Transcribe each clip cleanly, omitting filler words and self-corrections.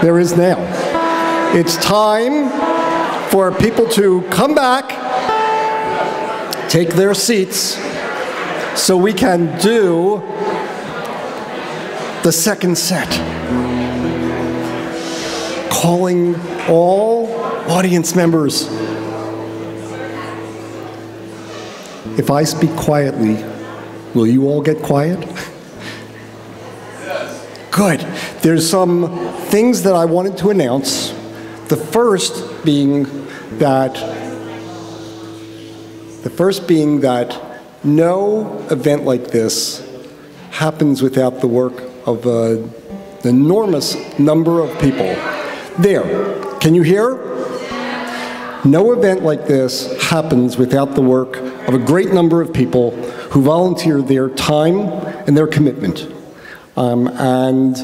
There is now. It's time for people to come back, take their seats, so we can do the second set. Calling all audience members. If I speak quietly, will you all get quiet? Yes. Good. There's some things that I wanted to announce. The first being that no event like this happens without the work of an enormous number of people. There, can you hear? No event like this happens without the work of a great number of people who volunteer their time and their commitment. And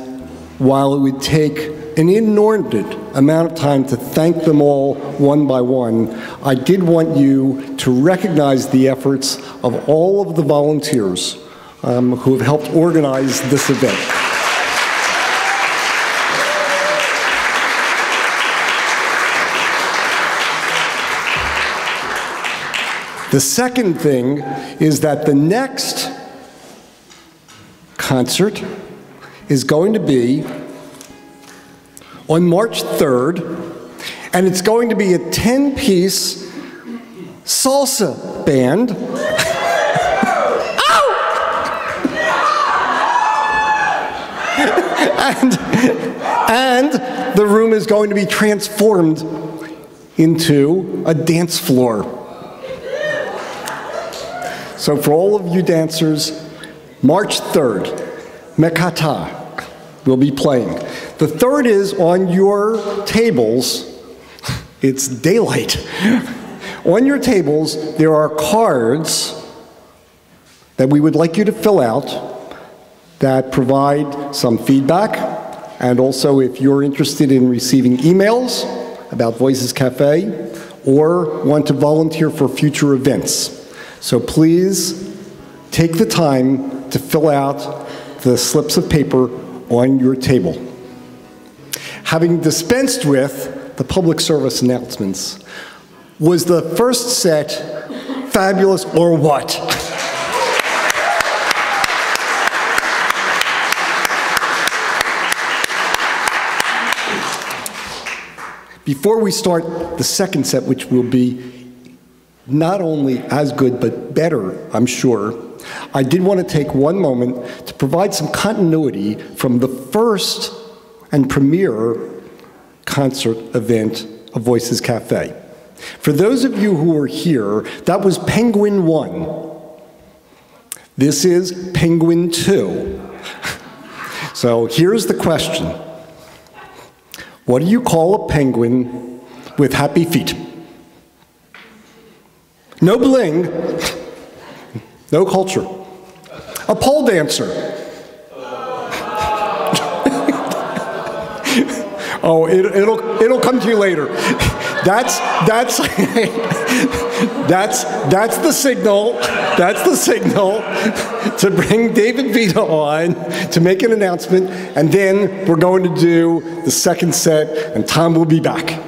while it would take an inordinate amount of time to thank them all one by one, I did want you to recognize the efforts of all of the volunteers who have helped organize this event. The second thing is that the next concert is going to be on March 3rd, and it's going to be a 10-piece salsa band. and the room is going to be transformed into a dance floor. So for all of you dancers, March 3rd, Mekata will be playing. The third is on your tables. It's daylight. On your tables, there are cards that we would like you to fill out that provide some feedback. And also, if you're interested in receiving emails about Voices Cafe or want to volunteer for future events. So please take the time to fill out the slips of paper on your table. Having dispensed with the public service announcements, was the first set fabulous or what? Before we start the second set, which will be not only as good, but better, I'm sure, I did want to take one moment to provide some continuity from the first and premier concert event of Voices Cafe. For those of you who were here, that was Penguin 1. This is Penguin 2. So here's the question. What do you call a penguin with happy feet? No bling, no culture. A pole dancer. Oh, it'll come to you later. That's the signal. That's the signal to bring David Vita on to make an announcement, and then we're going to do the second set, and Tom will be back.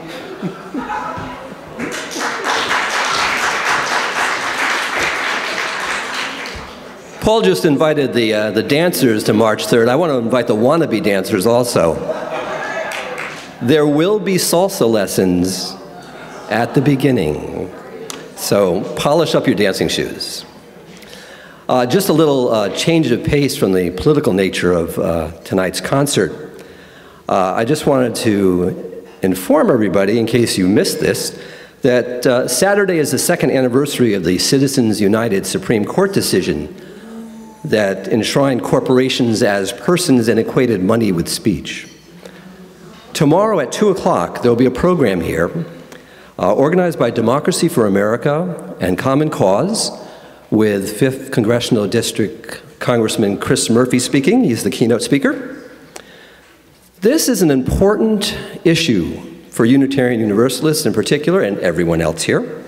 Paul just invited the dancers to March 3rd. I want to invite the wannabe dancers also. There will be salsa lessons at the beginning, so polish up your dancing shoes. Just a little change of pace from the political nature of tonight's concert. I just wanted to inform everybody, in case you missed this, that Saturday is the second anniversary of the Citizens United Supreme Court decision that enshrined corporations as persons and equated money with speech. Tomorrow at 2 o'clock, there will be a program here organized by Democracy for America and Common Cause, with 5th Congressional District Congressman Chris Murphy speaking. He's the keynote speaker. This is an important issue for Unitarian Universalists in particular, and everyone else here.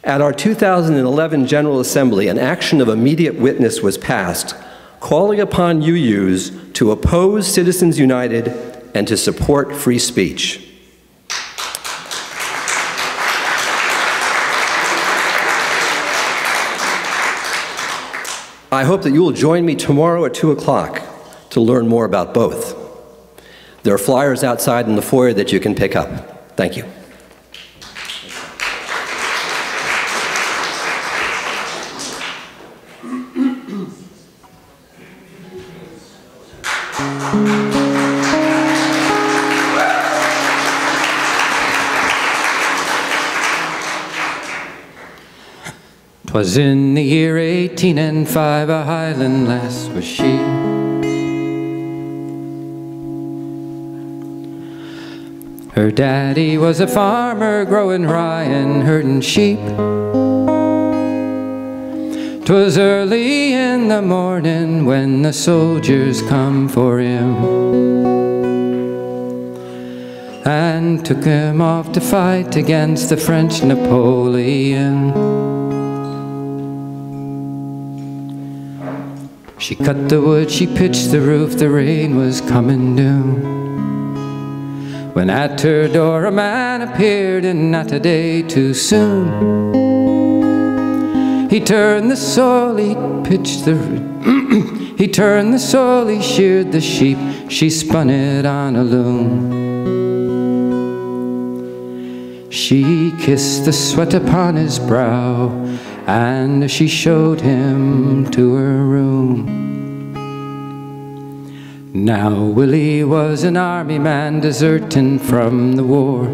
At our 2011 General Assembly, an action of immediate witness was passed, calling upon UUs to oppose Citizens United and to support free speech. I hope that you will join me tomorrow at 2 o'clock to learn more about both. There are flyers outside in the foyer that you can pick up. Thank you. "'Twas in the year 1805, a Highland lass was she. Her daddy was a farmer growing rye and herding sheep. 'Twas early in the morning when the soldiers come for him and took him off to fight against the French Napoleon. She cut the wood, she pitched the roof, the rain was coming down, when at her door a man appeared, and not a day too soon. He turned the soil, he pitched the he turned the soil, he sheared the sheep, she spun it on a loom. She kissed the sweat upon his brow, and she showed him to her room. Now Willie was an army man deserting from the war,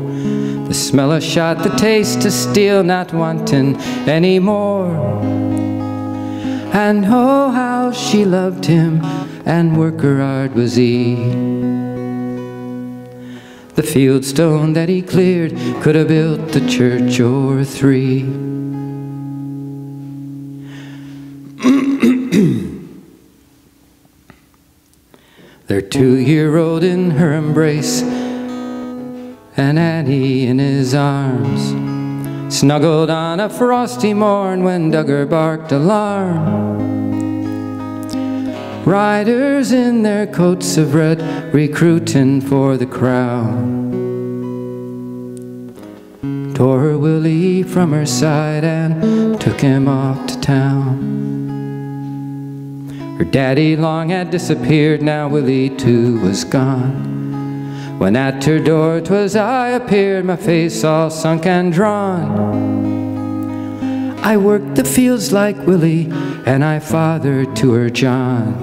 the smell of shot, the taste of steel, not wanting any more. And oh, how she loved him, and worker hard was he. The fieldstone that he cleared could have built the church or three. Their 2-year-old in her embrace, and Annie in his arms, snuggled on a frosty morn when Duggar barked alarm. Riders in their coats of red, recruiting for the crown, tore Willie from her side and took him off to town. Her daddy long had disappeared, now Willie too was gone, when at her door 'twas I appeared, my face all sunk and drawn. I worked the fields like Willie, and I fathered to her John.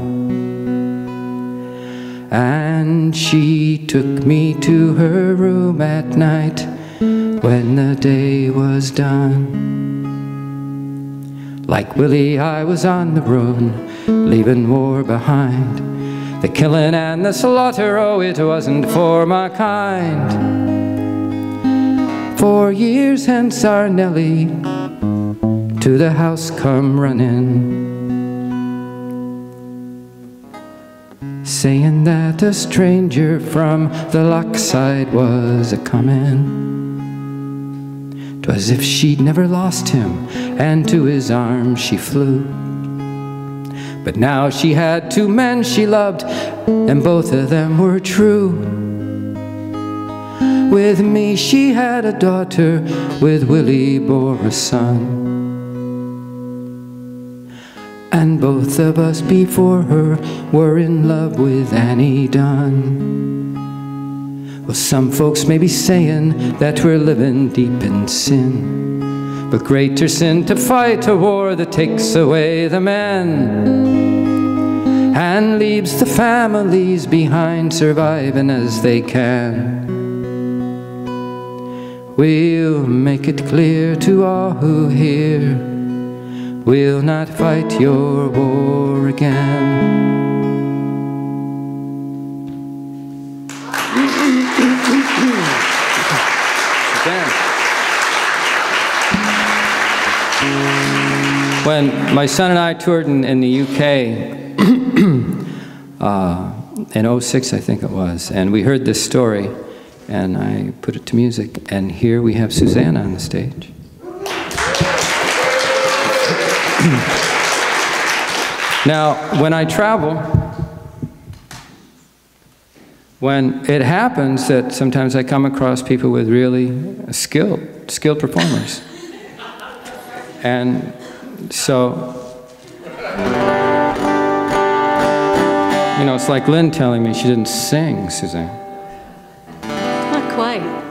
And she took me to her room at night when the day was done. Like Willie, I was on the road, leaving war behind. The killing and the slaughter, oh, it wasn't for my kind. 4 years hence our Nellie to the house come running, saying that a stranger from the lochside was a-comin'. 'Twas if she'd never lost him, and to his arms she flew. But now she had 2 men she loved, and both of them were true. With me she had a daughter, with Willie bore a son. And both of us before her were in love with Annie Dunn. Well, some folks may be saying that we're living deep in sin, but greater sin to fight a war that takes away the men and leaves the families behind surviving as they can. We'll make it clear to all who hear, we'll not fight your war again. When my son and I toured in the UK in '06, I think it was, and we heard this story, and I put it to music, and here we have Susanna on the stage. Now, when I travel, when it happens that sometimes I come across people with really skilled performers. And so, you know, it's like Lynn telling me she didn't sing, Suzanne. Not quite.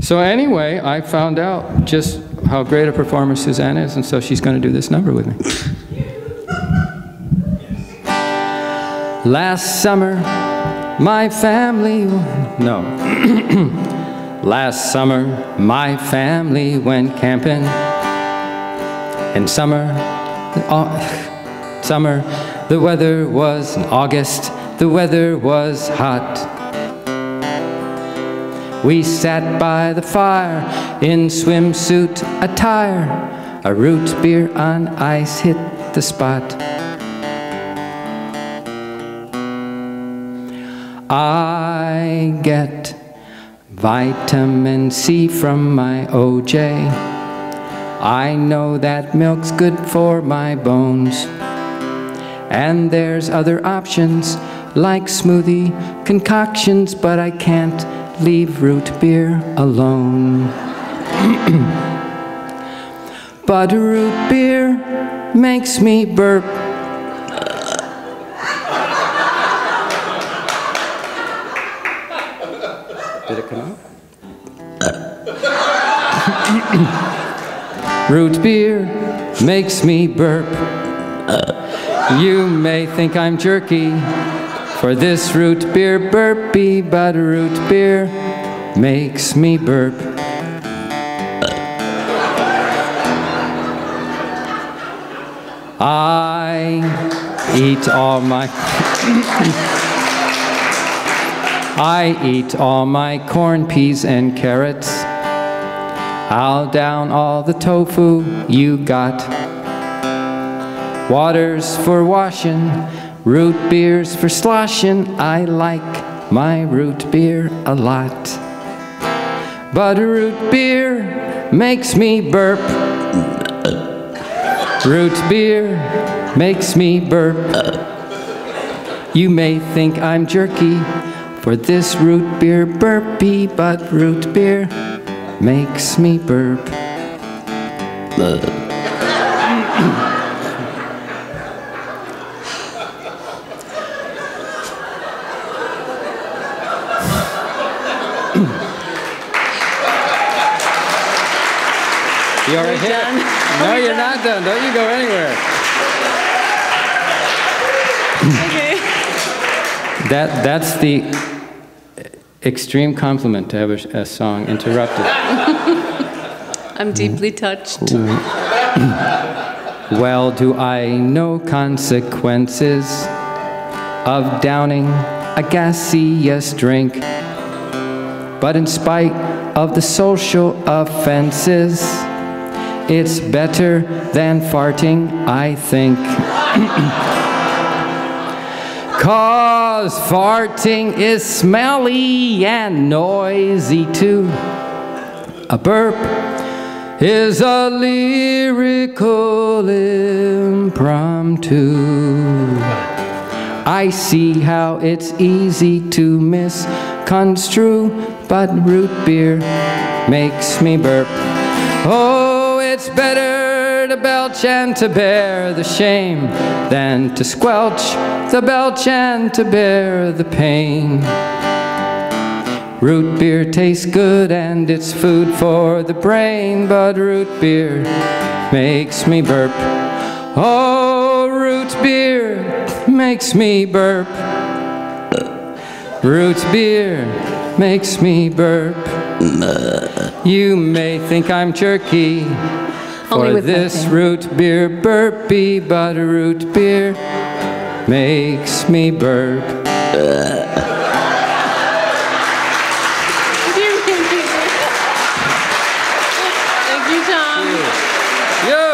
So anyway, I found out just how great a performer Suzanne is, and so she's going to do this number with me. Last summer, my family... No. Last summer, my family went camping. In summer, the weather was in August, the weather was hot. We sat by the fire in swimsuit attire. A root beer on ice hit the spot. I get vitamin C from my OJ. I know that milk's good for my bones. And there's other options like smoothie concoctions, but I can't leave root beer alone. But root beer makes me burp. Did it come out? Root beer makes me burp. You may think I'm jerky for this root beer burpee, but root beer makes me burp. I eat all my I eat all my corn, peas, and carrots. I'll down all the tofu you got. Waters for washing, root beers for sloshing. I like my root beer a lot. But root beer makes me burp. Root beer makes me burp. You may think I'm jerky for this root beer burpee, but root beer makes me burp. You're a hit. No, you're not done. Don't you go anywhere. Okay. That's the extreme compliment to have a song interrupted. I'm deeply touched. Well, do I know consequences of downing a gaseous drink? But in spite of the social offenses, it's better than farting, I think. 'Cause farting is smelly and noisy too. A burp is a lyrical impromptu. I see how it's easy to misconstrue, but root beer makes me burp. Oh, it's better to belch and to bear the shame than to squelch the belch and to bear the pain. Root beer tastes good and it's food for the brain, but root beer makes me burp. Oh, root beer makes me burp. Root beer makes me burp. You may think I'm jerky for this root beer burpee, but root beer makes me burp. Thank you, Tom. Yo!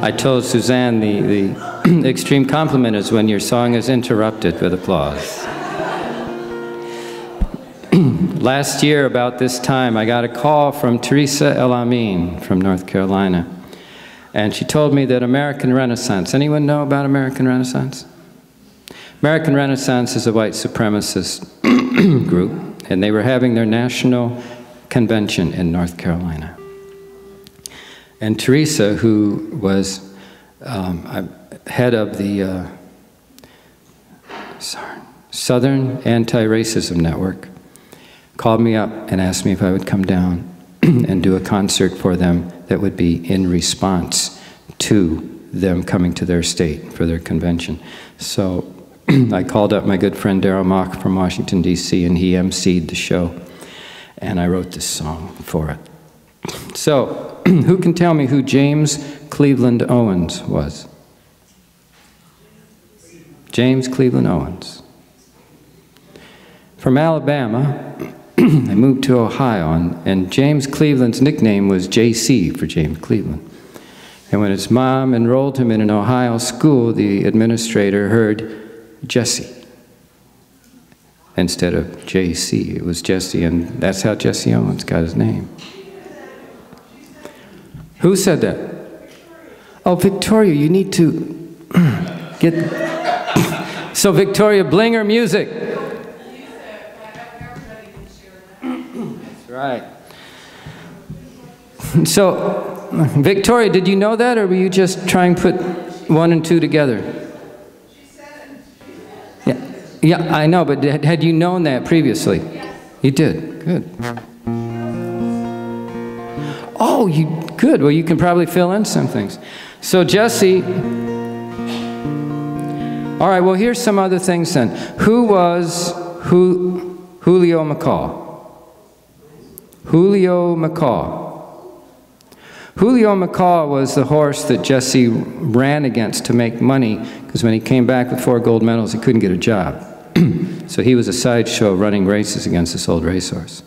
I told Suzanne the extreme compliment is when your song is interrupted with applause. Last year, about this time, I got a call from Teresa El Amin from North Carolina. And she told me that American Renaissance, anyone know about American Renaissance? American Renaissance is a white supremacist group, and they were having their national convention in North Carolina. And Teresa, who was head of the Southern Anti-Racism Network, called me up and asked me if I would come down and do a concert for them that would be in response to them coming to their state for their convention. So I called up my good friend Darryl Mock from Washington, D.C., and he emceed the show. And I wrote this song for it. So, who can tell me who James Cleveland Owens was? James Cleveland Owens. From Alabama, I moved to Ohio, and James Cleveland's nickname was JC for James Cleveland. And when his mom enrolled him in an Ohio school, the administrator heard Jesse instead of JC. It was Jesse, and that's how Jesse Owens got his name. Who said that? Oh, Victoria, you need to get... So Victoria, bling her music. That's right. So, Victoria, did you know that, or were you just trying to put one and two together? Yeah, I know, but had you known that previously? You did. Good. Oh, good. Well, you can probably fill in some things. So, Jesse, all right, well, here's some other things then. Who was Julio McCall? Julio McCall. Julio McCall was the horse that Jesse ran against to make money, because when he came back with 4 gold medals, he couldn't get a job. So he was a sideshow running races against this old racehorse.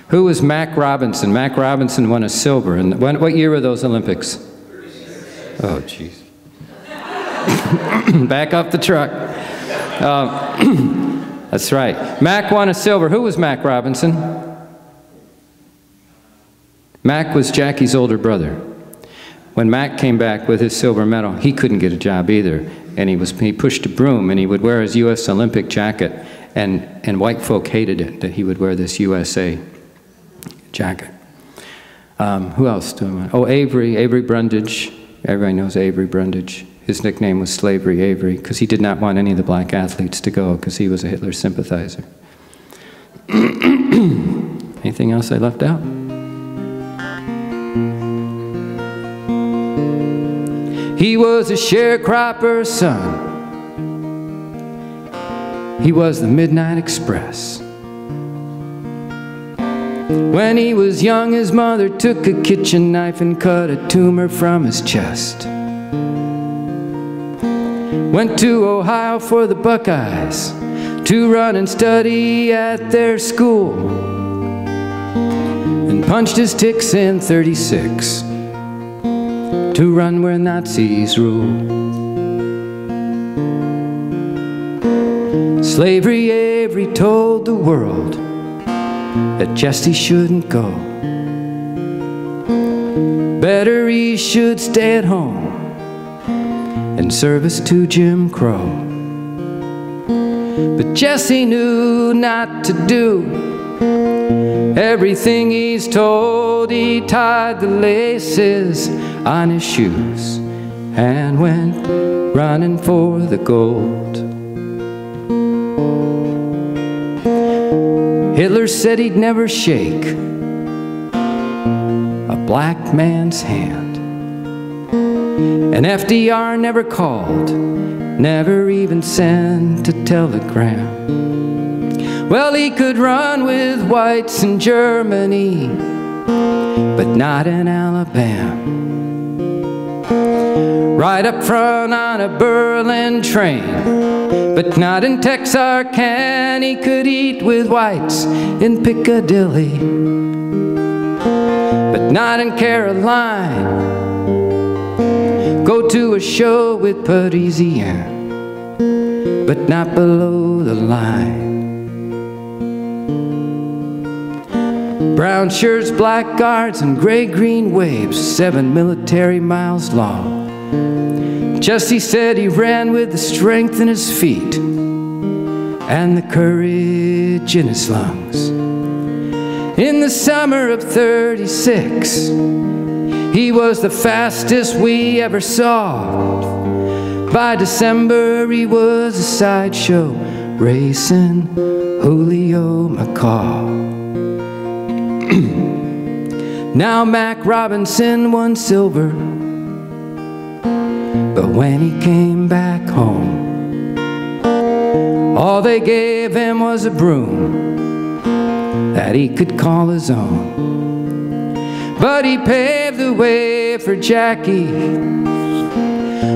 Who was Mac Robinson? Mac Robinson won a silver. And what year were those Olympics? Oh, jeez. Back up the truck. That's right. Mac won a silver. Who was Mac Robinson? Mac was Jackie's older brother. When Mac came back with his silver medal, he couldn't get a job either. And he pushed a broom, and he would wear his U.S. Olympic jacket, and white folk hated it, that he would wear this USA jacket. Who else do I want? Oh, Avery Brundage. Everybody knows Avery Brundage. His nickname was Slavery Avery, because he did not want any of the black athletes to go, because he was a Hitler sympathizer. Anything else I left out? He was a sharecropper's son. He was the Midnight Express. When he was young, his mother took a kitchen knife and cut a tumor from his chest. Went to Ohio for the Buckeyes to run and study at their school, and punched his ticks in 36 to run where Nazis rule. Slavery Avery told the world that Jesse shouldn't go. Better he should stay at home in service to Jim Crow. But Jesse knew not to do everything he's told. He tied the laces on his shoes and went running for the gold. Hitler said he'd never shake a black man's hand, and FDR never called, never even sent a telegram. Well, he could run with whites in Germany, but not in Alabama. Right up front on a Berlin train, but not in Texarkana. He could eat with whites in Piccadilly, but not in Caroline. Go to a show with Parisian, but not below the line. Brown shirts, black guards, and gray-green waves, 7 military miles long. Jesse said he ran with the strength in his feet and the courage in his lungs. In the summer of '36, he was the fastest we ever saw. By December, he was a sideshow racing Julio McCall. Now Mac Robinson won silver, but when he came back home, all they gave him was a broom that he could call his own. But he paved the way for Jackie,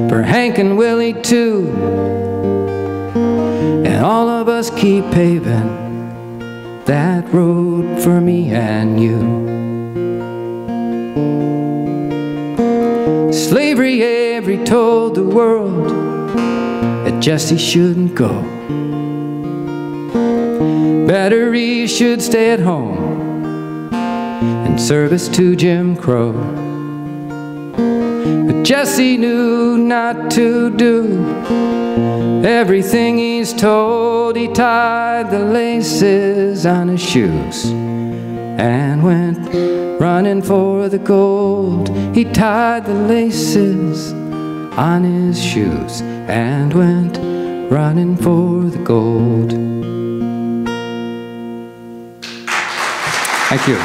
for Hank and Willie too, and all of us keep paving that road for me and you. Slavery Avery told the world that Jesse shouldn't go. Better he should stay at home in service to Jim Crow. But Jesse knew not to do everything he's told. He tied the laces on his shoes and went running for the gold. He tied the laces on his shoes and went running for the gold. Thank you.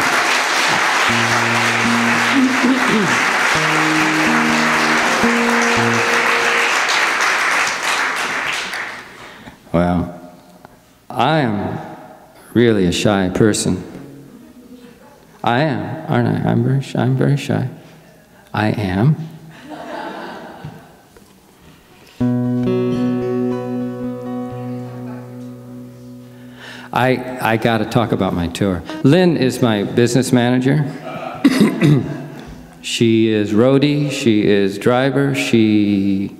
Well, I am really a shy person. I am, aren't I? I'm very shy. I am. I got to talk about my tour. Lynn is my business manager. She is roadie, she is driver, she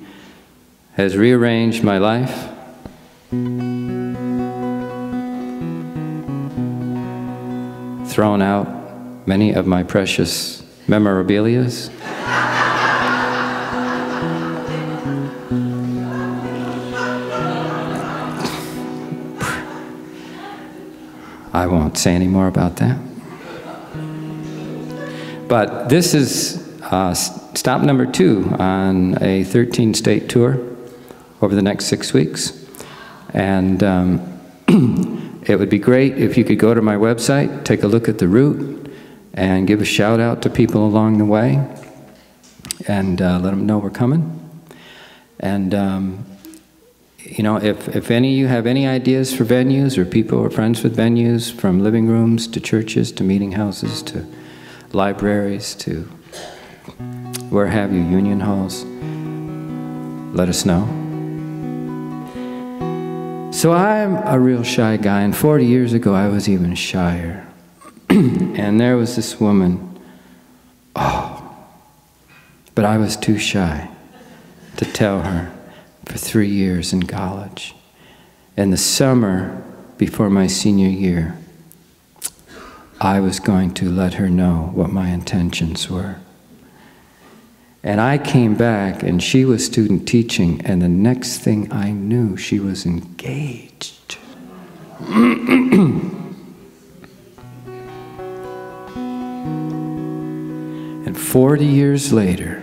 has rearranged my life. Thrown out many of my precious memorabilias. I won't say any more about that. But this is stop number 2 on a 13-state tour over the next 6 weeks. And it would be great if you could go to my website, take a look at the route, and give a shout out to people along the way, and let them know we're coming. And you know, if any of you have any ideas for venues, or people who are friends with venues, from living rooms to churches to meeting houses to libraries to where have you, union halls, let us know. So I'm a real shy guy, and 40 years ago I was even shyer. And there was this woman, but I was too shy to tell her for 3 years in college. In the summer before my senior year, I was going to let her know what my intentions were. And I came back, and she was student teaching, and the next thing I knew, she was engaged. And 40 years later,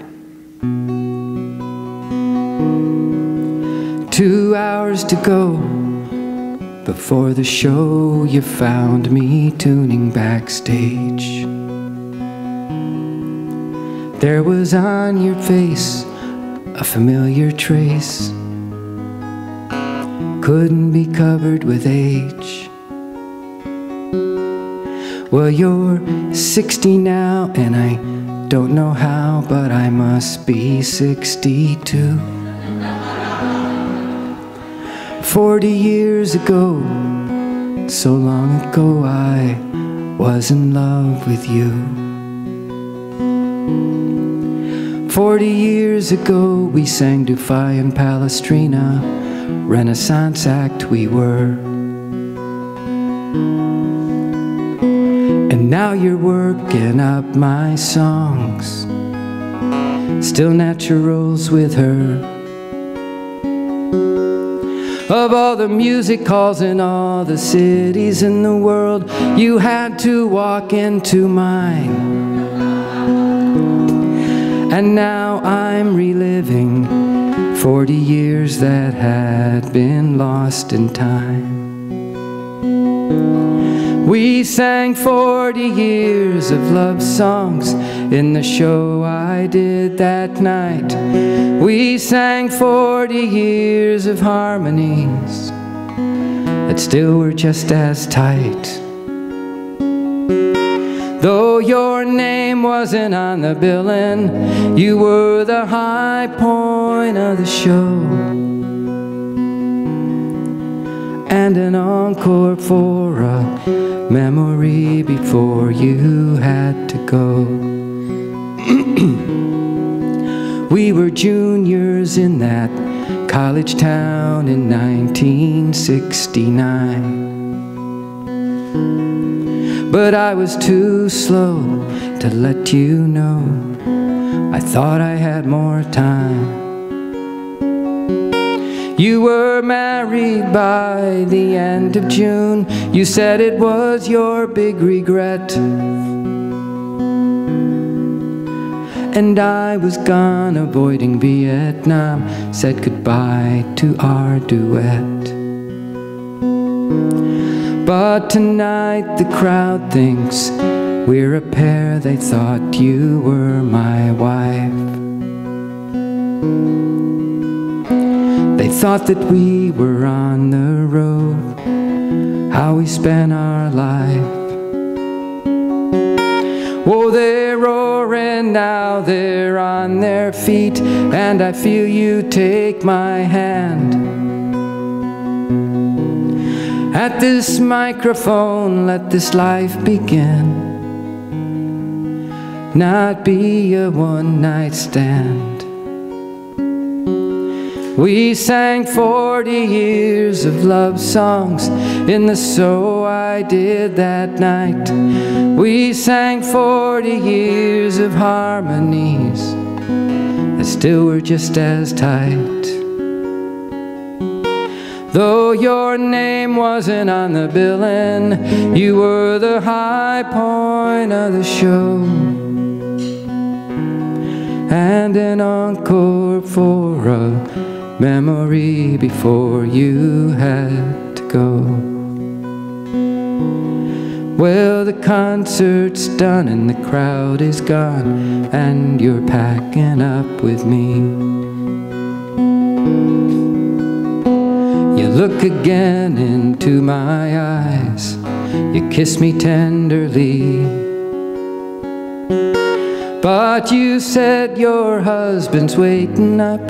2 hours to go before the show, you found me tuning backstage. There was on your face a familiar trace, couldn't be covered with age. Well, you're 60 now, and I don't know how, but I must be 62. 40 years ago, so long ago, I was in love with you. 40 years ago, we sang Dufay and Palestrina, Renaissance act we were. And now you're working up my songs, still naturals with her. Of all the music halls in all the cities in the world, you had to walk into mine. And now I'm reliving 40 years that had been lost in time. We sang 40 years of love songs in the show I did that night. We sang 40 years of harmonies that still were just as tight. Though your name wasn't on the billing, you were the high point of the show, and an encore for a memory before you had to go. We were juniors in that college town in 1969. But I was too slow to let you know. I thought I had more time. You were married by the end of June. You said it was your big regret. And I was gone avoiding Vietnam, said goodbye to our duet. But tonight the crowd thinks we're a pair. They thought you were my wife. They thought that we were on the road, how we spent our life. Oh, they're roaring now, they're on their feet, and I feel you take my hand. At this microphone, let this life begin, not be a one-night stand. We sang 40 years of love songs in the show I did that night. We sang 40 years of harmonies that still were just as tight. Though your name wasn't on the billing, you were the high point of the show, and an encore for a memory before you had to go. Well, the concert's done and the crowd is gone, and you're packing up with me. You look again into my eyes, you kiss me tenderly, but you said your husband's waiting up.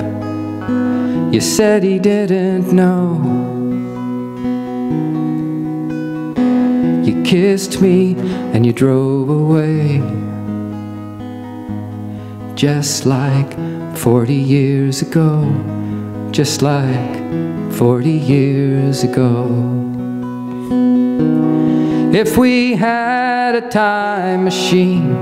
You said he didn't know. You kissed me and you drove away, just like 40 years ago, just like 40 years ago. If we had a time machine,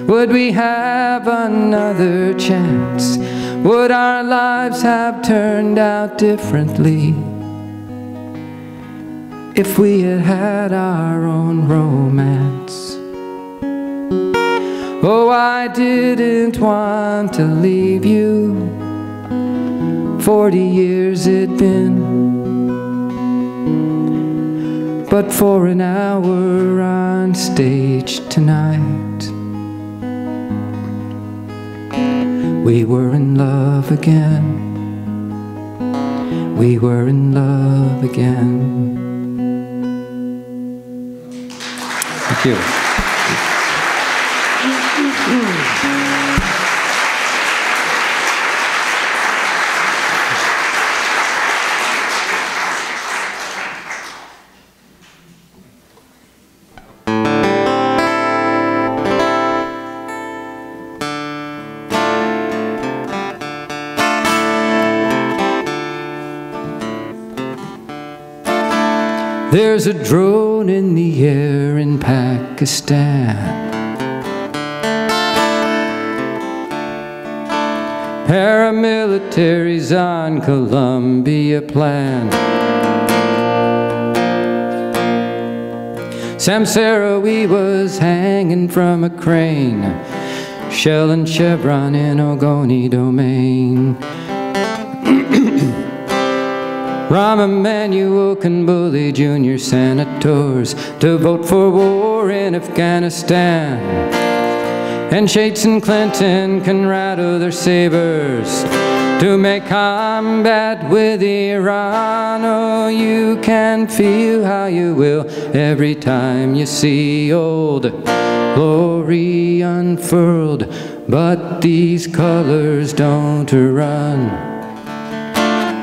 would we have another chance? Would our lives have turned out differently if we had had our own romance? Oh, I didn't want to leave you. 40 years it'd been, but for an hour on stage tonight, we were in love again. We were in love again. Thank you. There's a drone in the air in Pakistan. Paramilitaries on Columbia Plan. Samsara was hanging from a crane, Shell and Chevron in Oconee Domain. Rahm Emanuel can bully junior senators to vote for war in Afghanistan. And Shates and Clinton can rattle their sabers to make combat with Iran. Oh, you can feel how you will every time you see old glory unfurled. But these colors don't run.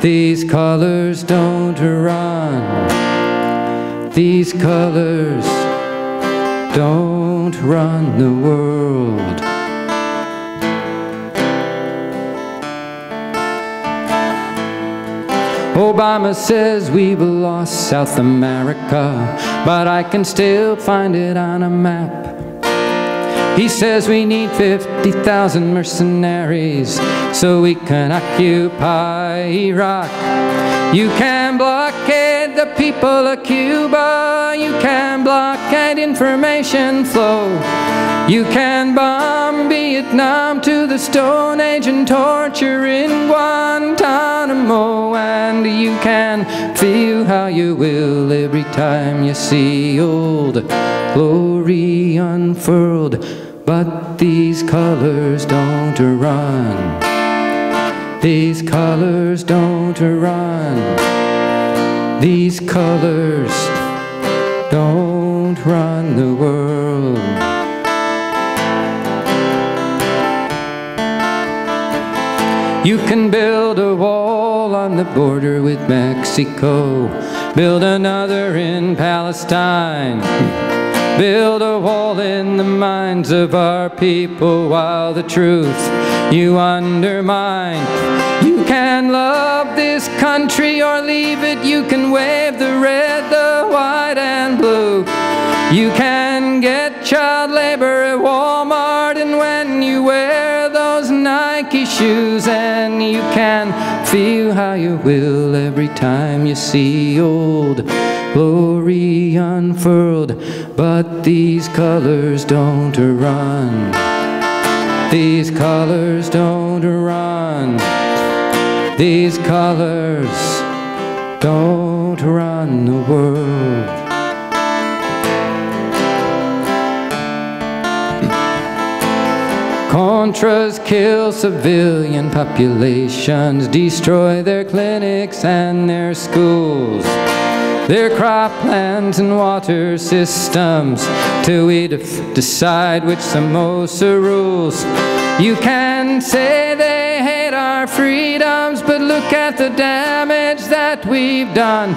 These colors don't run. These colors don't run the world. Obama says we've lost South America, but I can still find it on a map. He says we need 50,000 mercenaries so we can occupy Iraq. You can blockade the people of Cuba. You can blockade information flow. You can bomb Vietnam to the Stone Age and torture in Guantanamo. And you can feel how you will every time you see old glory unfurled. But these colors don't run. These colors don't run. These colors don't run the world. You can build a wall on the border with Mexico, build another in Palestine, build a wall in the minds of our people while the truth you undermine. You can love this country or leave it. You can wave the red, the white and blue. You can get child labor at Walmart, and when you wear those Nike shoes, and you can feel how you will every time you see old glory unfurled. But these colors don't run. These colors don't run. These colors don't run the world. Contras kill civilian populations, destroy their clinics and their schools, their croplands and water systems, till we decide which Samosa rules. You can say they hate our freedoms, but look at the damage that we've done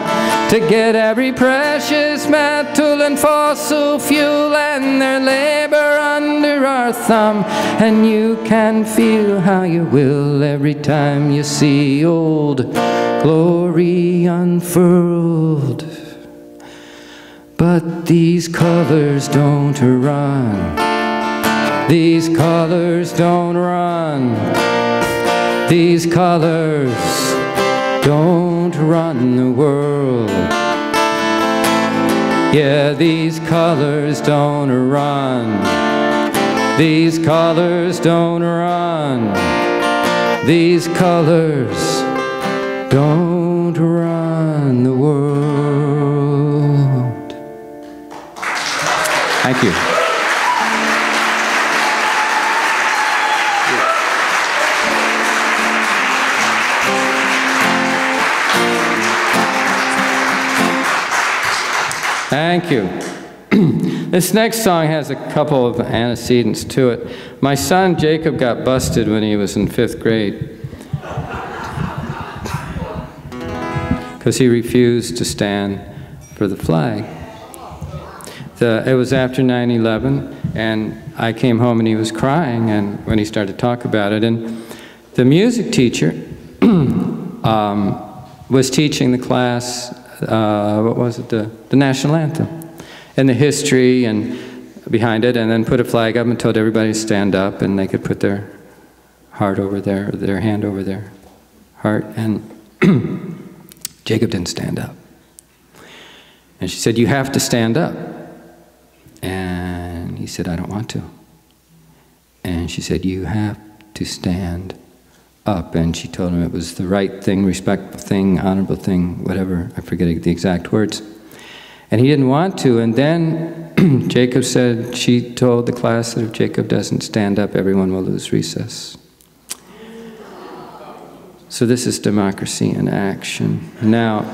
to get every precious metal and fossil fuel and their labor under our thumb. And you can feel how you will every time you see old glory unfurled. But these colors don't run. These colors don't run. These colors don't run the world. Yeah, these colors don't run. These colors don't run. These colors don't run the world. Thank you. Thank you. This next song has a couple of antecedents to it. My son Jacob got busted when he was in 5th grade because he refused to stand for the flag. It was after 9/11, and I came home and he was crying, and when he started to talk about it, and the music teacher was teaching the class what was it, the national anthem, and the history and behind it, and then put a flag up and told everybody to stand up, and they could put their heart over there, or their hand over their heart, and Jacob didn't stand up. And she said, "You have to stand up." And he said, "I don't want to." And she said, "You have to stand up." And she told him it was the right thing, respectful thing, honorable thing, whatever, I forget the exact words. And he didn't want to, and then Jacob said, she told the class that if Jacob doesn't stand up, everyone will lose recess. So this is democracy in action. Now,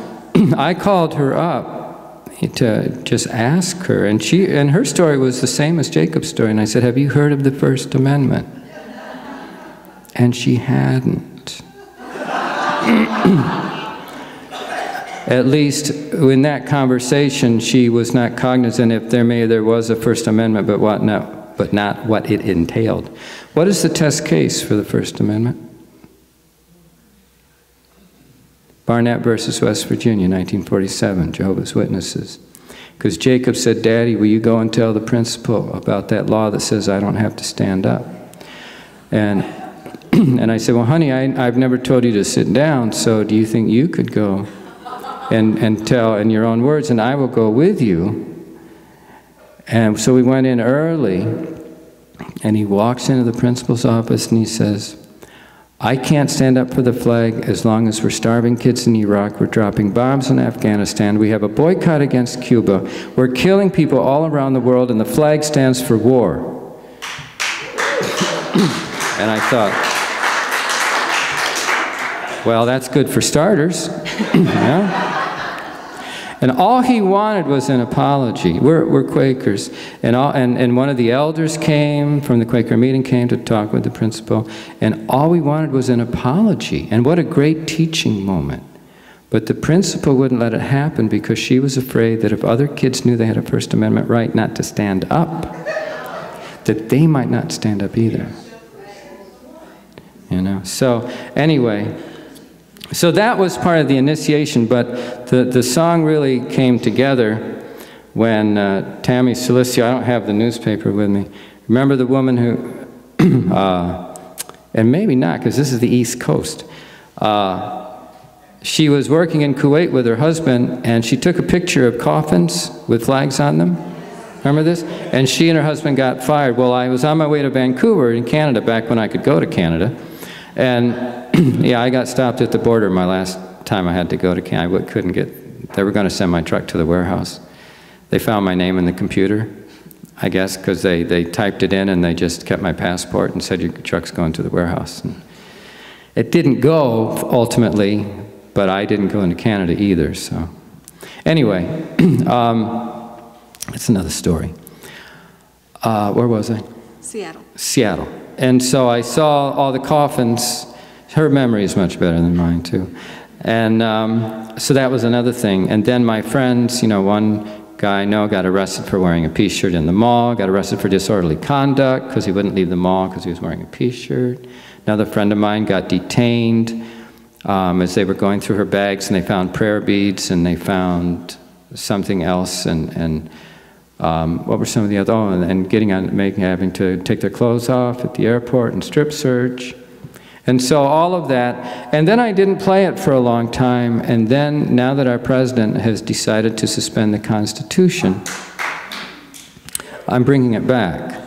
I called her up to just ask her, and her story was the same as Jacob's story, and I said, "Have you heard of the First Amendment?" And she hadn't. At least in that conversation, she was not cognizant if there was a First Amendment, but not what it entailed. What is the test case for the First Amendment? Barnett versus West Virginia, 1947, Jehovah's Witnesses. Because Jacob said, "Daddy, will you go and tell the principal about that law that says I don't have to stand up?" And I said, "Well, honey, I've never told you to sit down, so do you think you could go and tell in your own words, and I will go with you?" And so we went in early, and he walks into the principal's office and he says, "I can't stand up for the flag as long as we're starving kids in Iraq, we're dropping bombs in Afghanistan, we have a boycott against Cuba, we're killing people all around the world, and the flag stands for war." And I thought, well, that's good for starters. Yeah? And all he wanted was an apology. We're Quakers. And one of the elders came from the Quaker meeting, came to talk with the principal, and all we wanted was an apology. And what a great teaching moment. But the principal wouldn't let it happen because she was afraid that if other kids knew they had a First Amendment right not to stand up, that they might not stand up either. You know, so anyway, so that was part of the initiation, but the song really came together when Tammy Silicio, I don't have the newspaper with me, remember the woman who, and maybe not because this is the East Coast, she was working in Kuwait with her husband, and she took a picture of coffins with flags on them. Remember this? And she and her husband got fired. Well, I was on my way to Vancouver in Canada back when I could go to Canada. And yeah, I got stopped at the border my last time I had to go to Canada. I couldn't get, they were going to send my truck to the warehouse. They found my name in the computer, I guess, because they typed it in and they just kept my passport and said, "Your truck's going to the warehouse." And it didn't go ultimately, but I didn't go into Canada either, so. Anyway, that's another story. Where was I? Seattle. Seattle. And so I saw all the coffins. Her memory is much better than mine, too. And so that was another thing. And then my friends, you know, one guy I know got arrested for wearing a peace shirt in the mall, got arrested for disorderly conduct because he wouldn't leave the mall because he was wearing a peace shirt. Another friend of mine got detained as they were going through her bags, and they found prayer beads, and they found something else, and what were some of the other, and having to take their clothes off at the airport and strip search. And so all of that, and then I didn't play it for a long time, and then now that our president has decided to suspend the Constitution, I'm bringing it back.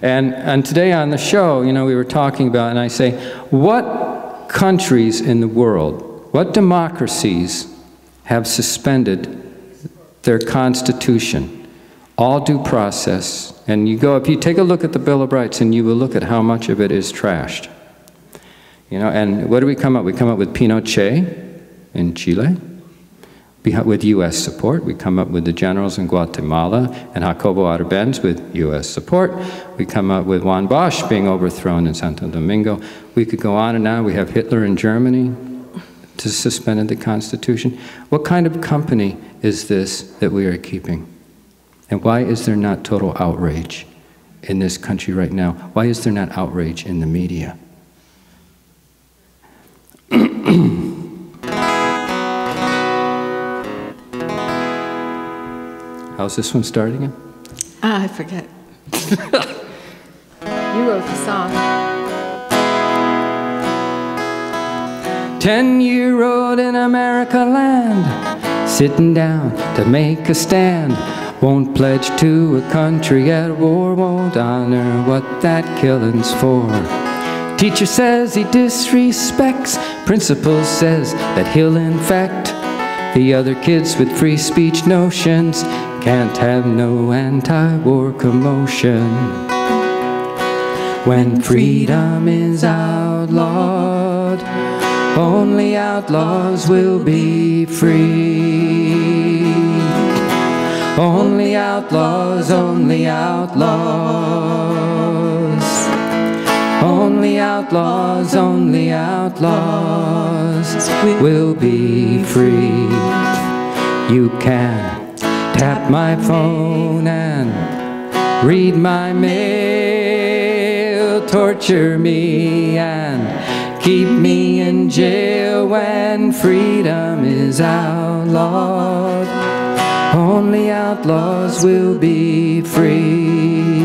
And today on the show, you know, we were talking about, and I say, what countries in the world, what democracies have suspended their Constitution? All due process, and if you take a look at the Bill of Rights, and you will look at how much of it is trashed. You know, and what do we come up? We come up with Pinochet in Chile, with U.S. support. We come up with the generals in Guatemala and Jacobo Arbenz with U.S. support. We come up with Juan Bosch being overthrown in Santo Domingo. We could go on and on. We have Hitler in Germany to suspended the Constitution. What kind of company is this that we are keeping? And why is there not total outrage in this country right now? Why is there not outrage in the media? How's this one start again? I forget. You wrote the song. 10-year-old in America land, sitting down to make a stand. Won't pledge to a country at war, won't honor what that killing's for. Teacher says he disrespects, principal says that he'll infect the other kids with free speech notions. Can't have no anti-war commotion. When freedom is outlawed, only outlaws will be free. Only outlaws, only outlaws. Only outlaws, only outlaws will be free. You can tap my phone and read my mail, torture me and keep me in jail when freedom is outlawed. Only outlaws will be free.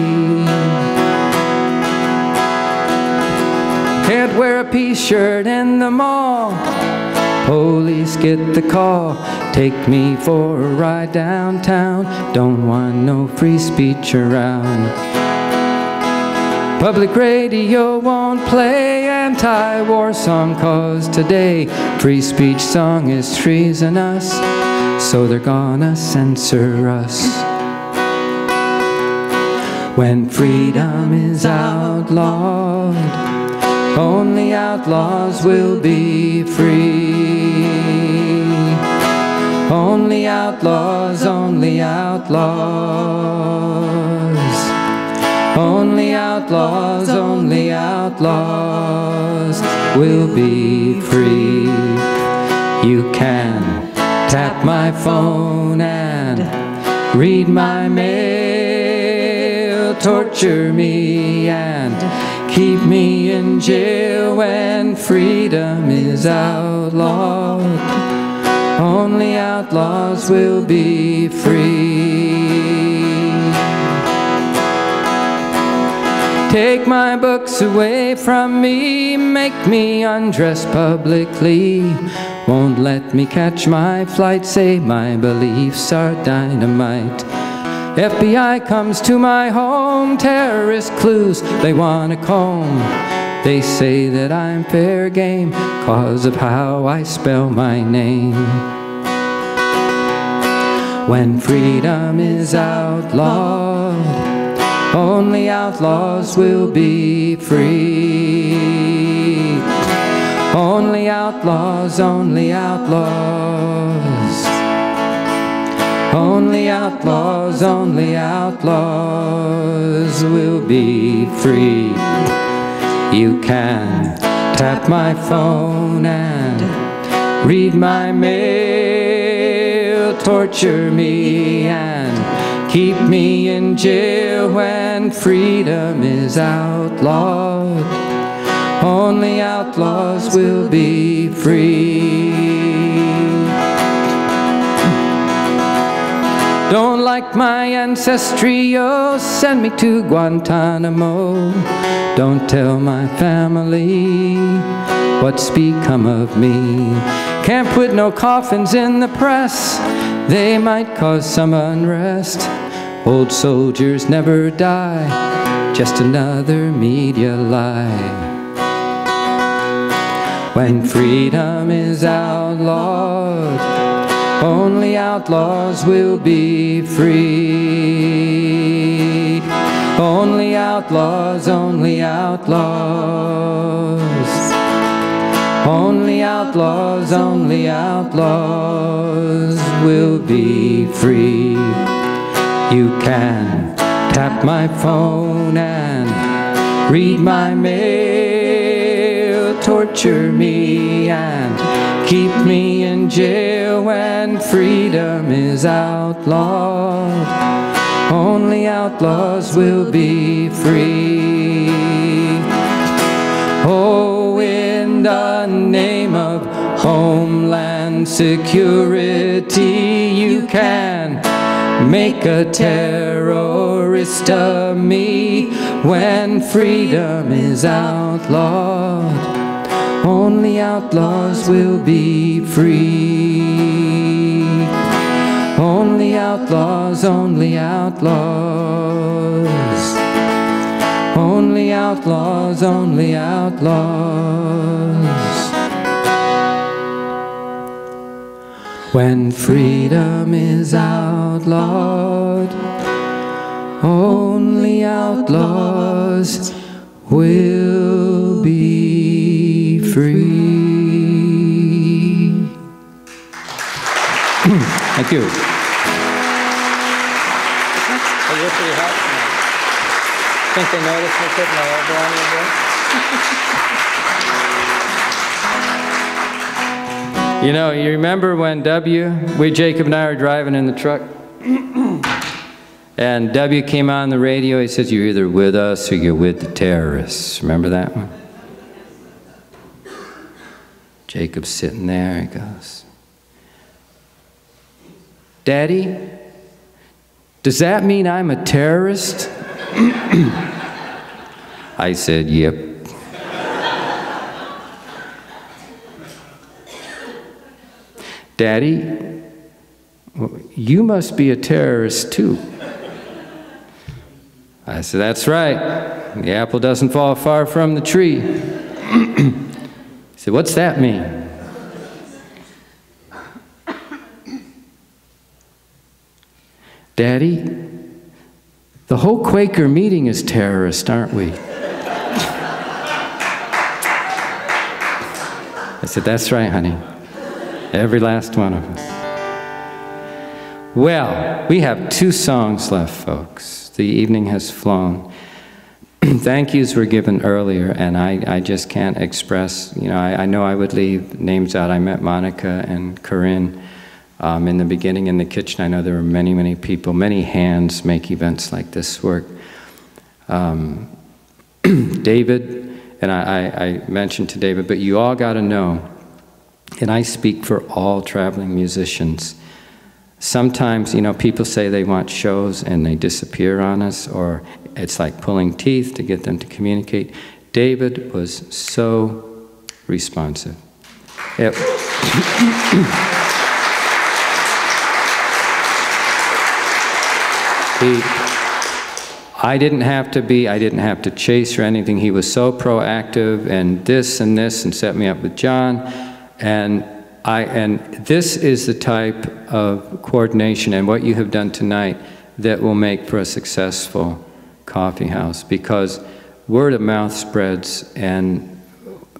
Can't wear a peace shirt in the mall. Police get the call. Take me for a ride downtown. Don't want no free speech around. Public radio won't play anti-war song, 'cause today free speech song is treasonous, so they're gonna censor us. When freedom is outlawed, only outlaws will be free. Only outlaws, only outlaws. Only outlaws, only outlaws will be free. You can tap my phone and read my mail, torture me and keep me in jail when freedom is outlawed. Only outlaws will be free. Take my books away from me, make me undress publicly. Won't let me catch my flight, say my beliefs are dynamite. FBI comes to my home, terrorist clues they wanna comb. They say that I'm fair game 'cause of how I spell my name. When freedom is outlawed, only outlaws will be free. Only outlaws, only outlaws. Only outlaws, only outlaws will be free. You can tap my phone and read my mail, torture me and keep me in jail when freedom is outlawed. Only outlaws will be free. Don't like my ancestry, oh, send me to Guantanamo. Don't tell my family what's become of me. Can't put no coffins in the press, they might cause some unrest. Old soldiers never die, just another media lie. When freedom is outlawed, only outlaws will be free. Only outlaws, only outlaws. Only outlaws, only outlaws will be free. You can tap my phone and read my mail, torture me and keep me in jail when freedom is outlawed. Only outlaws will be free. Oh, in the name of Homeland Security, you can make a terrorist of me. When freedom is outlawed, only outlaws will be free. Only outlaws, only outlaws. Only outlaws, only outlaws. When freedom is outlawed, only outlaws will be free. Thank you. Think they noticed me putting my elbow on your breast? You know, you remember when Jacob and I were driving in the truck, and W came on the radio. He says, "You're either with us or you're with the terrorists." Remember that one? Jacob's sitting there. He goes, "Daddy, does that mean I'm a terrorist?" I said, "Yep." "Daddy, you must be a terrorist too." I said, "That's right. The apple doesn't fall far from the tree." He said, "What's that mean?" "Daddy, the whole Quaker meeting is terrorist, aren't we?" I said, "That's right, honey. Every last one of us." Well, we have 2 songs left, folks. The evening has flown. Thank yous were given earlier, and I just can't express, you know, I know I would leave names out. I met Monica and Corinne in the beginning in the kitchen. I know there were many, many people, many hands make events like this work. David, and I mentioned to David, but you all got to know, and I speak for all traveling musicians, sometimes, you know, people say they want shows and they disappear on us, or it's like pulling teeth to get them to communicate. David was so responsive. I didn't have to chase or anything. He was so proactive, and this, and set me up with John. And this is the type of coordination and what you have done tonight that will make for a successful coffee house, because word of mouth spreads, and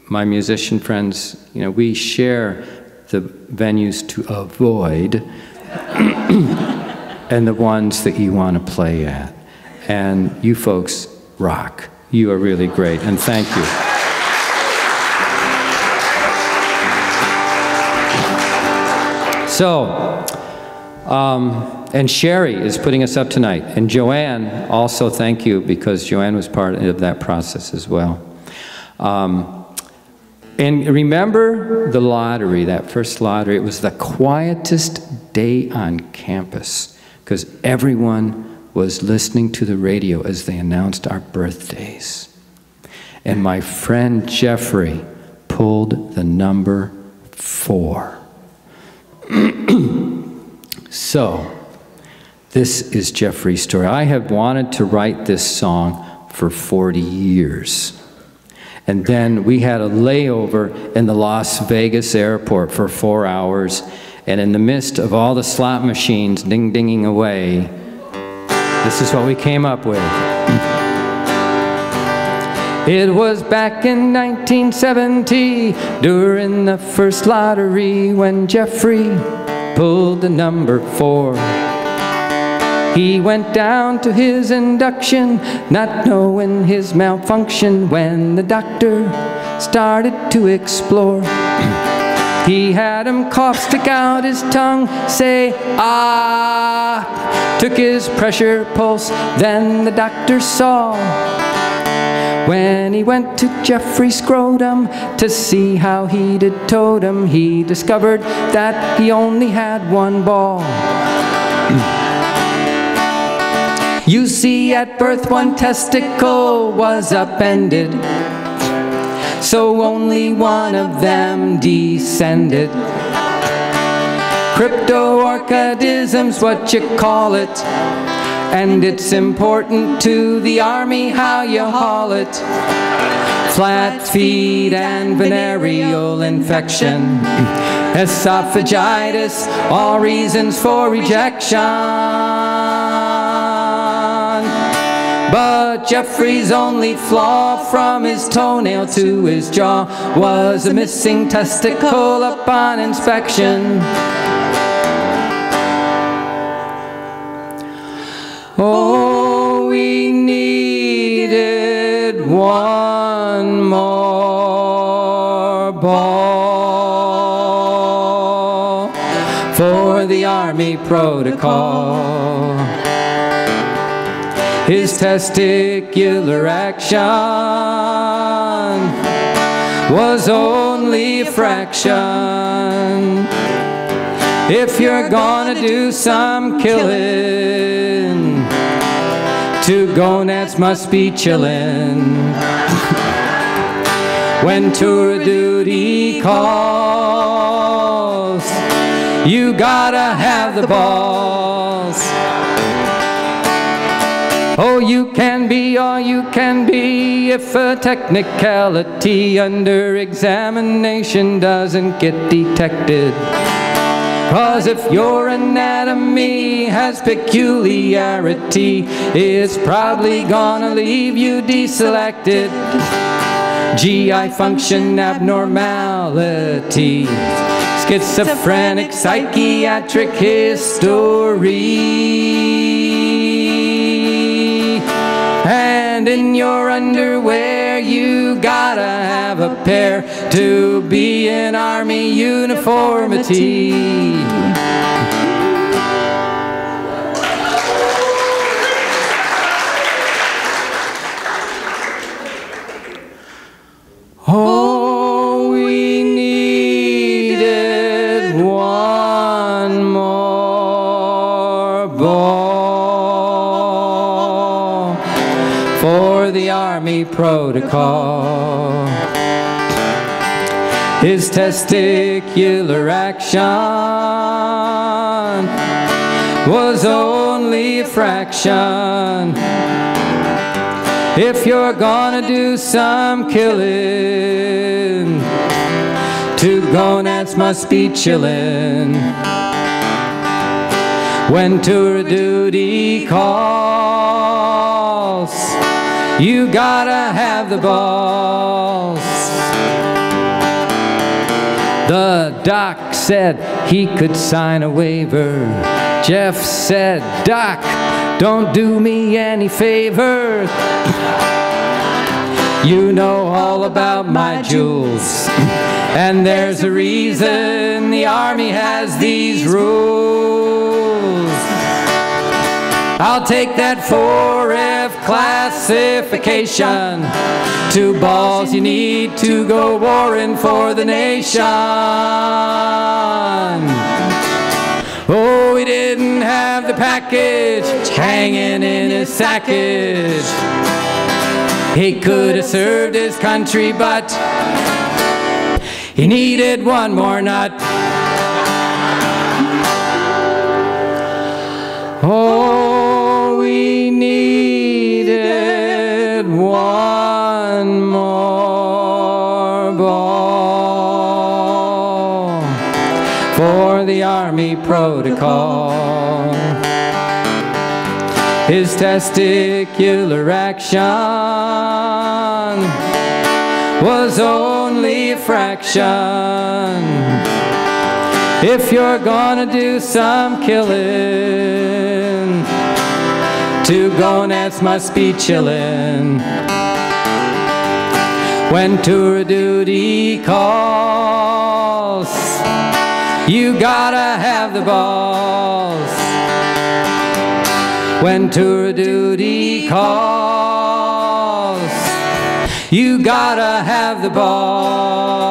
my musician friends, you know, we share the venues to avoid and the ones that you want to play at. And you folks rock. You are really great, and thank you. So, and Sherry is putting us up tonight. And Joanne, also thank you, because Joanne was part of that process as well. And remember the lottery, that first lottery. It was the quietest day on campus, because everyone was listening to the radio as they announced our birthdays. And my friend Jeffrey pulled the number 4. So, this is Jeffrey's story. I have wanted to write this song for 40 years. And then we had a layover in the Las Vegas airport for 4 hours. And in the midst of all the slot machines ding-dinging away, this is what we came up with. It was back in 1970, during the first lottery, when Jeffrey pulled the number 4. He went down to his induction, not knowing his malfunction, when the doctor started to explore. He had him cough, stick out his tongue, say, "Ah," took his pressure pulse, then the doctor saw. When he went to Jeffrey's scrotum to see how he did totem, he discovered that he only had 1 ball. You see, at birth one testicle was upended, so only one of them descended. Cryptorchidism's what you call it, and it's important to the Army how you haul it. Flat feet and venereal infection, esophagitis, all reasons for rejection. But Jeffrey's only flaw, from his toenail to his jaw, was a missing testicle upon inspection. Oh, we needed one more ball for the Army protocol. His testicular action was only a fraction. If you're gonna do some killing, two gonads must be chillin'. When tour duty calls, you gotta have the balls. Oh, you can be all you can be if a technicality under examination doesn't get detected. 'Cause if your anatomy has peculiarity, it's probably gonna leave you deselected. GI function abnormality, schizophrenic psychiatric history. And in your underwear you gotta have a pair to be in Army uniformity. Oh, we needed one more ball for the Army protocol. His testicular action was only a fraction. If you're gonna do some killing, two gonads must be chillin'. When tour duty calls, you gotta have the balls. The doc said he could sign a waiver. Jeff said, "Doc, don't do me any favors. You know all about my jewels, and there's a reason the Army has these rules. I'll take that 4F classification. 2 balls you need to go warring for the nation." Oh, he didn't have the package hanging in his sackage. He could have served his country, but he needed one more nut. Oh, we needed one more ball for the Army protocol. His testicular action was only a fraction. If you're gonna do some killing, 2 gonads must be chillin'. When tour duty calls, you gotta have the balls. When tour duty calls, you gotta have the balls.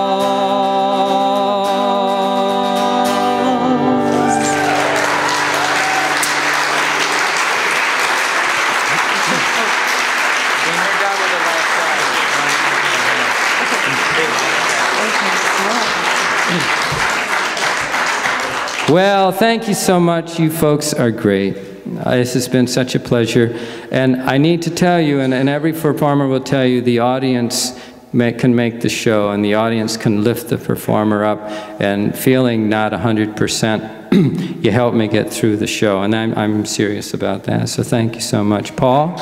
Well, thank you so much. You folks are great. This has been such a pleasure. And I need to tell you, and every performer will tell you, the audience can make the show, and the audience can lift the performer up. And feeling not 100%, you help me get through the show. And I'm serious about that. So thank you so much. Paul,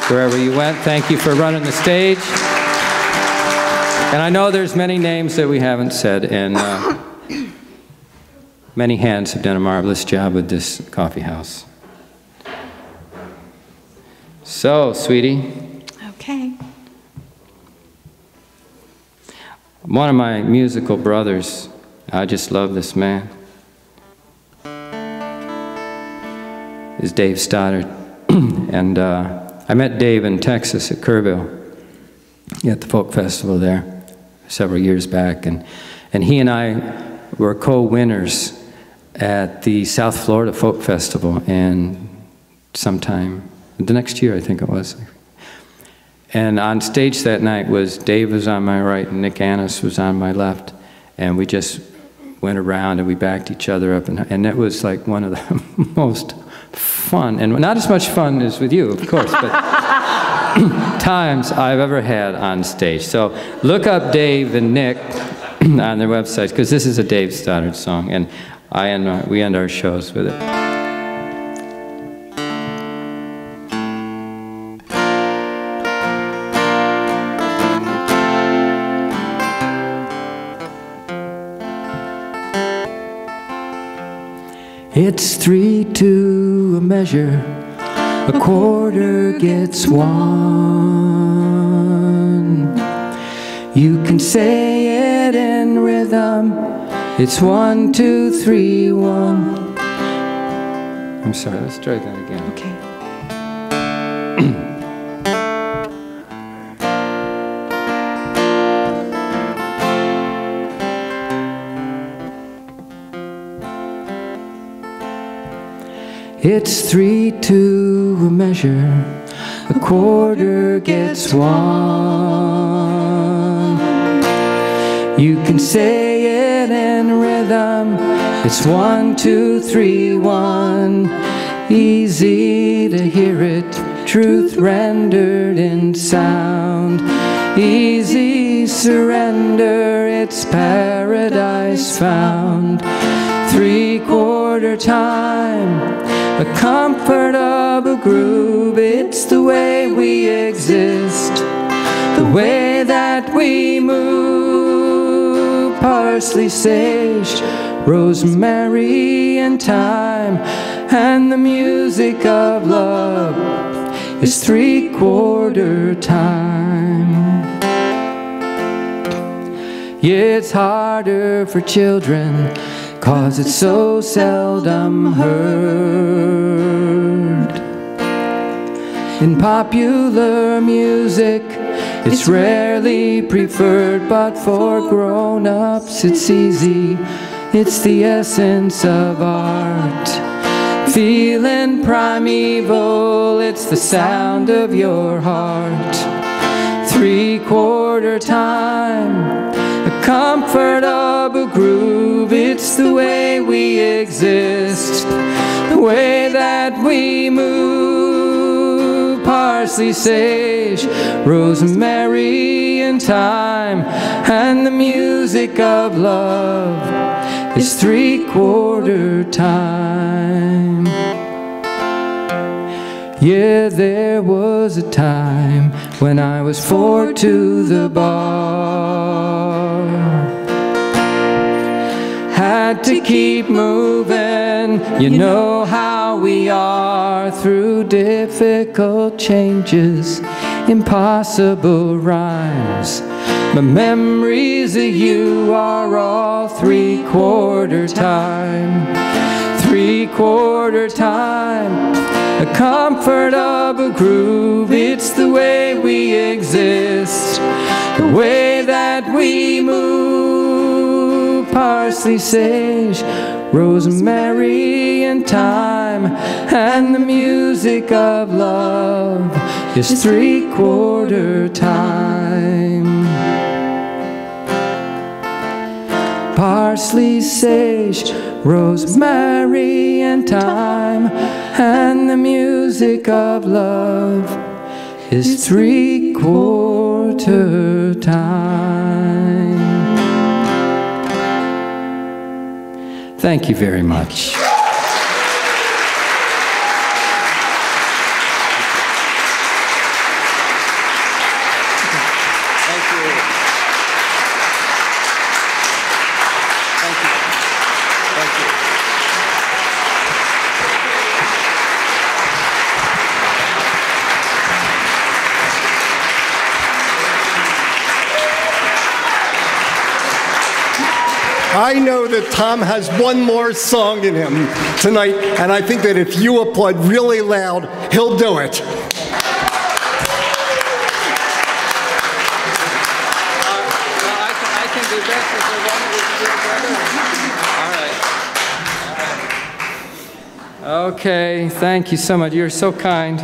wherever you went, thank you for running the stage. And I know there's many names that we haven't said, and many hands have done a marvelous job with this coffee house. So, sweetie. Okay. One of my musical brothers, I just love this man, is Dave Stoddard. And I met Dave in Texas at Kerrville at the folk festival there several years back. And he and I were co-winners at the South Florida Folk Festival, and sometime the next year, I think it was. And on stage that night Dave was on my right and Nick Annis was on my left, and we just went around and we backed each other up, and it was like one of the most fun, and not as much fun as with you, of course, but times I've ever had on stage. So look up Dave and Nick on their websites, because this is a Dave Stoddard song, and we end our shows with it. It's 3 to a measure, a quarter gets 1. You can say it in rhythm, it's 1, 2, 3, 1. I'm sorry, let's try that again. Okay. It's 3 to a measure, a quarter gets 1. You can say it in rhythm, it's 1, 2, 3, 1. Easy to hear it, truth rendered in sound. Easy surrender, it's paradise found. 3/4 time, a comfortable groove, it's the way we exist, the way that we move. Parsley, sage, rosemary and thyme, and the music of love is 3/4 time. Yeah, it's harder for children, 'cause it's so seldom heard. In popular music, it's rarely preferred, but for grown-ups it's easy. It's the essence of art. Feeling primeval, it's the sound of your heart. 3/4 time, a comfortable groove, it's the way we exist, the way that we move. Parsley, sage, rosemary and thyme, and the music of love is 3/4 time. Yeah, there was a time when I was 4 to the bar. Had to keep moving, you know how we are, through difficult changes, impossible rhymes. My memories of you are all 3/4 time. 3/4 time, a comfortable groove, it's the way we exist, the way that we move. Parsley, sage, rosemary and thyme, and the music of love is 3/4 time. parsley, sage, rosemary, and thyme, and the music of love is 3/4 time. Thank you very much. I know that Tom has one more song in him tonight, and I think that if you applaud really loud, he'll do it. I can do best if I want to do better. All right. Okay, thank you so much. You're so kind.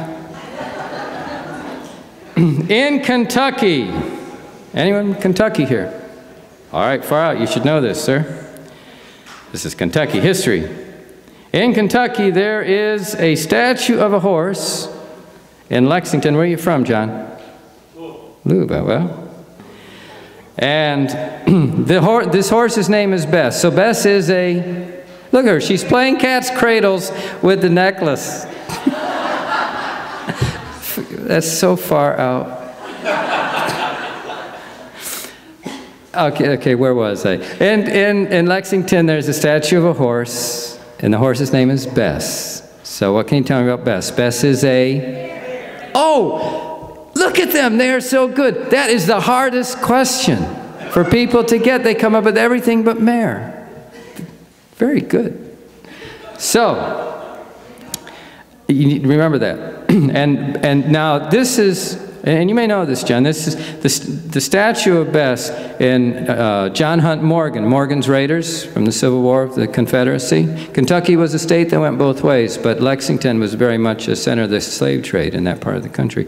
In Kentucky. Anyone in Kentucky here? All right, far out. You should know this, sir. This is Kentucky history. In Kentucky, there is a statue of a horse in Lexington. Where are you from, John? Louisville. Well. And this horse's name is Bess. So Bess is a, look at her. She's playing cat's cradles with the necklace. That's so far out. Okay, where was I? In Lexington, there's a statue of a horse, and the horse's name is Bess. So what can you tell me about Bess? Bess is a... Oh! Look at them! They're so good! That is the hardest question for people to get. They come up with everything but mare. Very good. So, you need to remember that. and now this is... And you may know this, John. This is the statue of Bess in John Hunt Morgan, Morgan's Raiders from the Civil War of the Confederacy. Kentucky was a state that went both ways, but Lexington was very much a center of the slave trade in that part of the country.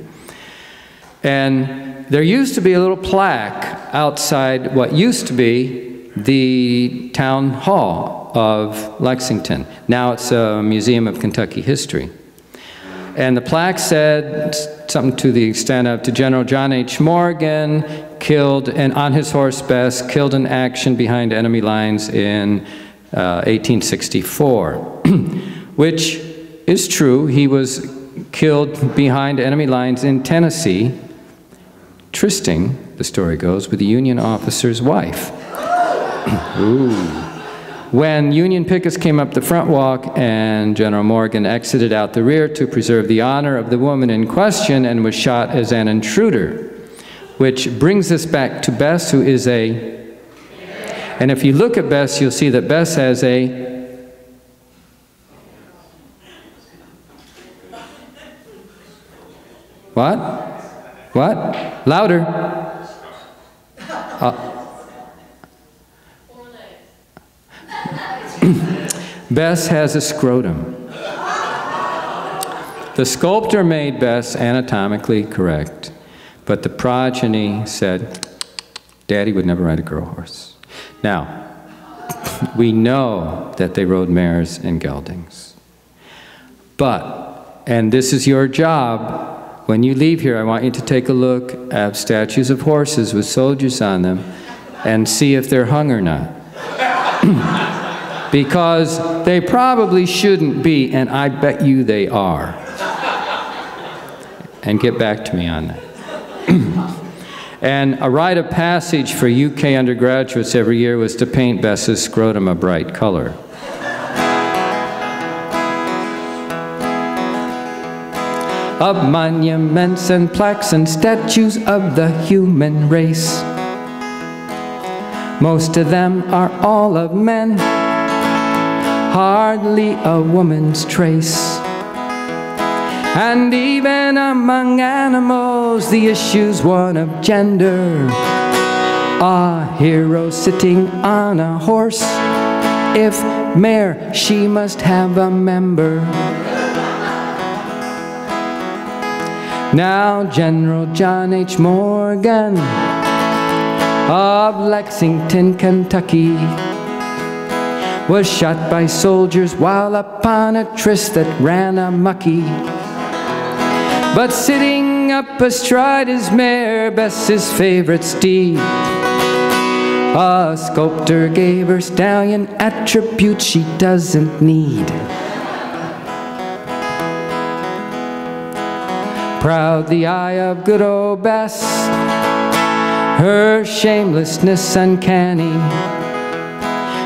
And there used to be a little plaque outside what used to be the town hall of Lexington. Now it's a Museum of Kentucky History. And the plaque said something to the extent of, to General John H. Morgan, killed, and on his horse Bess, killed in action behind enemy lines in 1864. Which is true. He was killed behind enemy lines in Tennessee, trysting, the story goes, with a Union officer's wife. Ooh. When Union pickets came up the front walk and General Morgan exited out the rear to preserve the honor of the woman in question and was shot as an intruder. Which brings us back to Bess, who is a... And if you look at Bess, you'll see that Bess has a... What? What? Louder. Bess has a scrotum. The sculptor made Bess anatomically correct, but the progeny said, Daddy would never ride a girl horse. Now, we know that they rode mares and geldings. But, and this is your job, when you leave here, I want you to take a look at statues of horses with soldiers on them and see if they're hung or not. Because they probably shouldn't be, and I bet you they are. And get back to me on that. And a rite of passage for UK undergraduates every year was to paint Bess's scrotum a bright color. Of monuments and plaques and statues of the human race, most of them are all of men, hardly a woman's trace. And even among animals, the issue's one of gender. A hero sitting on a horse, if mare, she must have a member. Now General John H. Morgan of Lexington, Kentucky, was shot by soldiers while upon a tryst that ran amucky. But sitting up astride his mare, Bess his favorite steed, a sculptor gave her stallion attributes she doesn't need. Proud the eye of good old Bess, her shamelessness uncanny.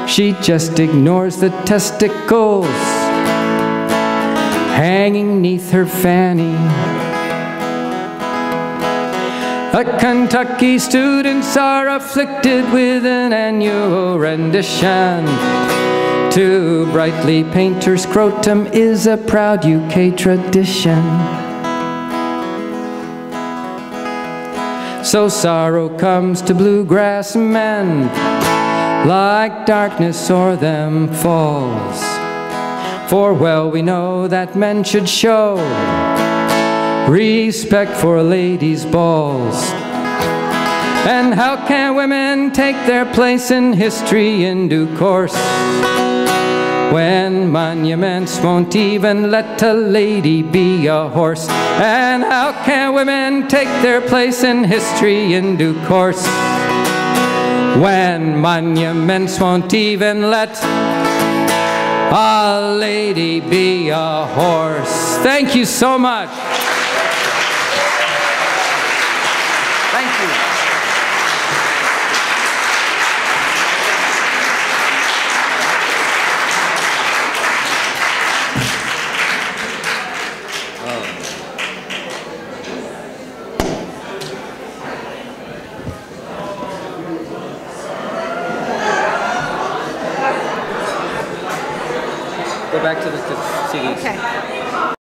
She just ignores the testicles hanging neath her fanny. Kentucky students are afflicted with an annual rendition to brightly paint her scrotum is a proud UK tradition. So sorrow comes to bluegrass men like darkness o'er them falls. For well we know that men should show respect for a lady's balls. And how can women take their place in history in due course when monuments won't even let a lady be a horse? And how can women take their place in history in due course when monuments won't even let a lady be a horse? Thank you so much. Thank you. Go back to the CDs. Okay.